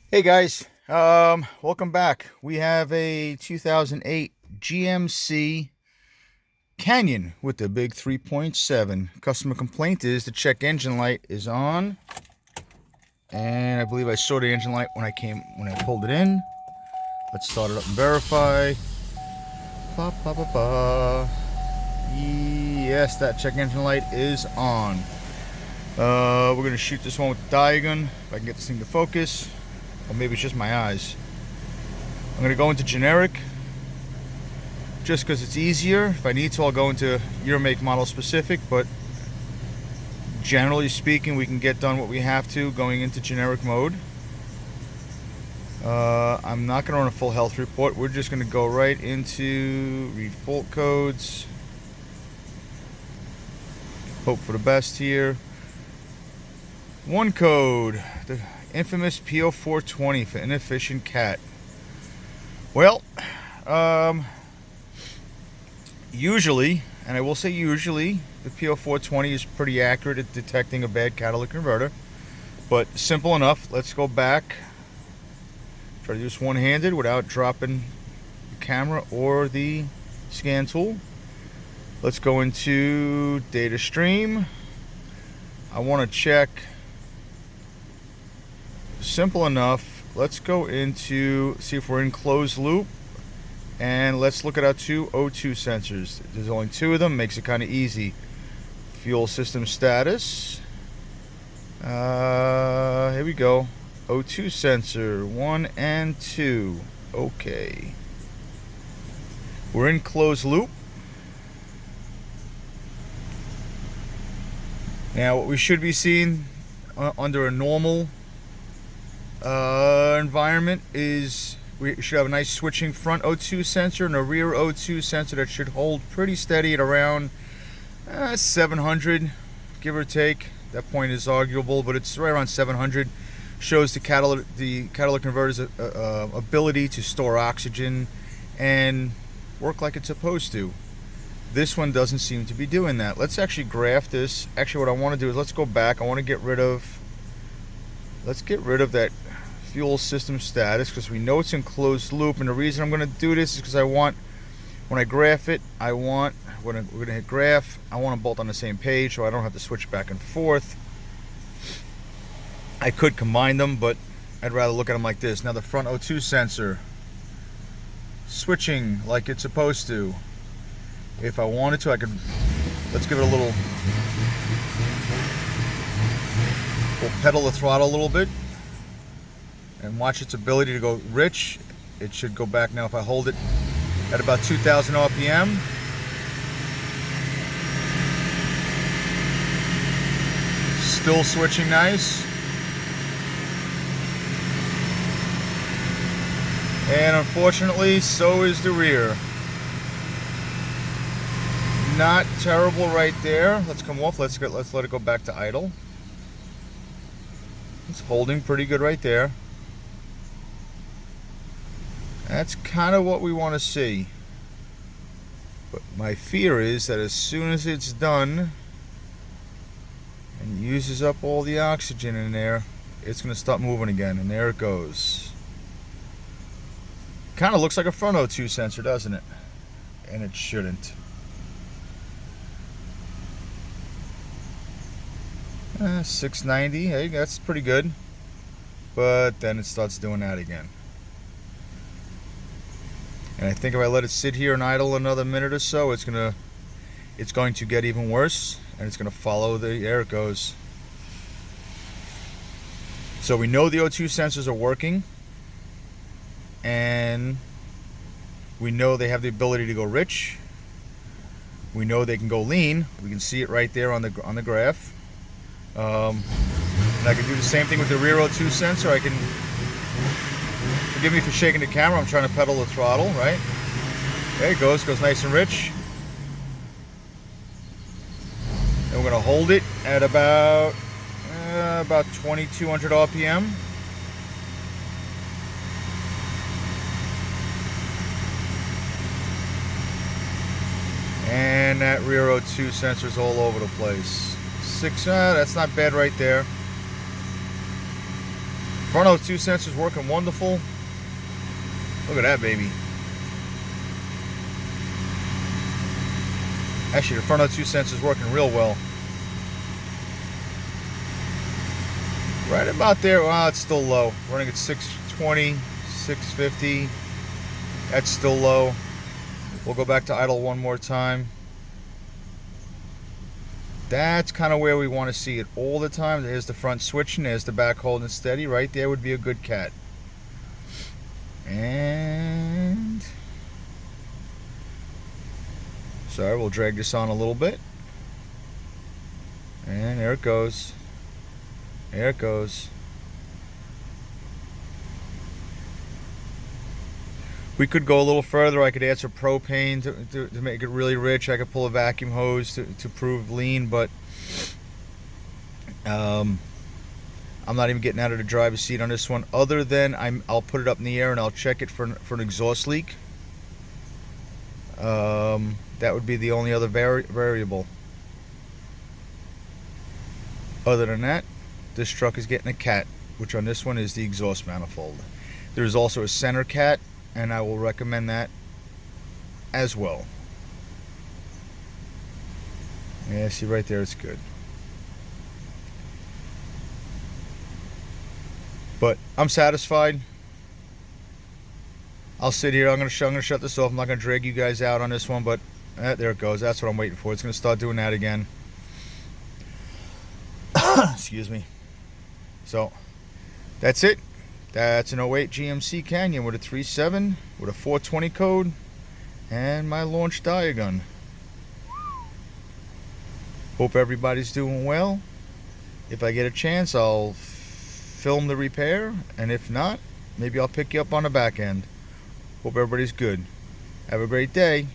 Hey guys, welcome back. We have a 2008 GMC Canyon with the big 3.7. Customer complaint is the check engine light is on, and I believe I saw the engine light when I pulled it in. Let's start it up and verify. Ba, ba, ba, ba. Yes, that check engine light is on. We're gonna shoot this one with the Diagun if I can get this thing to focus. Or maybe it's just my eyes. I'm going to go into generic just because it's easier. If I need to, I'll go into year, make, model specific, but generally speaking, we can get done what we have to going into generic mode. I'm not going to run a full health report. We're just going to go right into read fault codes. Hope for the best here. One code. The infamous P0420 for inefficient cat. Well, usually, and I will say usually, the P0420 is pretty accurate at detecting a bad catalytic converter. But simple enough. Let's go back. Try to do this one-handed without dropping the camera or the scan tool. Let's go into data stream. I want to check. Simple enough. Let's go into, see if we're in closed loop, and let's look at our two O2 sensors. There's only two of them, makes it kind of easy. Fuel system status. Here we go. O2 sensor 1 and 2. Okay. We're in closed loop. Now, what we should be seeing under a normal environment is we should have a nice switching front O2 sensor and a rear O2 sensor that should hold pretty steady at around 700, give or take. That point is arguable, but it's right around 700. Shows the catalytic converter's ability to store oxygen and work like it's supposed to. This one doesn't seem to be doing that. Let's actually graph this. Actually, what I want to do is let's go back. I want to get rid of that fuel system status because we know it's in closed loop, and the reason I'm going to do this is because I want, when I graph it, when we're going to hit graph, I want them both on the same page so I don't have to switch back and forth. I could combine them, but I'd rather look at them like this. Now the front O2 sensor switching like it's supposed to. If I wanted to, I could, let's give it a little, we'll pedal the throttle a little bit and watch its ability to go rich. It should go back now if I hold it at about 2,000 RPM. Still switching nice. And unfortunately, so is the rear. Not terrible right there. Let's come off. Let's let it go back to idle. It's holding pretty good right there. That's kind of what we want to see. But my fear is that as soon as it's done and uses up all the oxygen in there, it's going to start moving again. And there it goes. Kind of looks like a front O2 sensor, doesn't it? And it shouldn't. 690, hey, that's pretty good. But then it starts doing that again. And I think if I let it sit here and idle another minute or so, it's going to get even worse, and it's going to follow the, there it goes. So we know the O2 sensors are working, and we know they have the ability to go rich. We know they can go lean. We can see it right there on the graph. And I can do the same thing with the rear O2 sensor. I can, forgive me for shaking the camera, I'm trying to pedal the throttle, right? There it goes nice and rich. And we're going to hold it at about 2,200 RPM. And that rear O2 sensor is all over the place. That's not bad right there. Front O2 sensors working wonderful. Look at that baby. Actually, the front O2 sensor's working real well. Right about there. Wow, it's still low. Running at 620, 650. That's still low. We'll go back to idle one more time. That's kind of where we want to see it all the time. There's the front switching. There's the back holding steady. Right there would be a good cat. And sorry, we'll drag this on a little bit. And there it goes. There it goes. We could go a little further. I could add some propane to make it really rich. I could pull a vacuum hose to prove lean, but I'm not even getting out of the driver's seat on this one, other than I'll put it up in the air and I'll check it for an exhaust leak. That would be the only other variable. Other than that, this truck is getting a cat, which on this one is the exhaust manifold. There's also a center cat, and I will recommend that as well. Yeah, see right there, it's good. But I'm satisfied. I'll sit here. I'm gonna shut this off. I'm not gonna drag you guys out on this one, but there it goes. That's what I'm waiting for. It's gonna start doing that again. Excuse me. So that's it. That's an 08 GMC Canyon with a 3.7 with a 420 code and my Launch Diagun. Hope everybody's doing well. If I get a chance, I'll film the repair, and if not, maybe I'll pick you up on the back end. Hope everybody's good. Have a great day.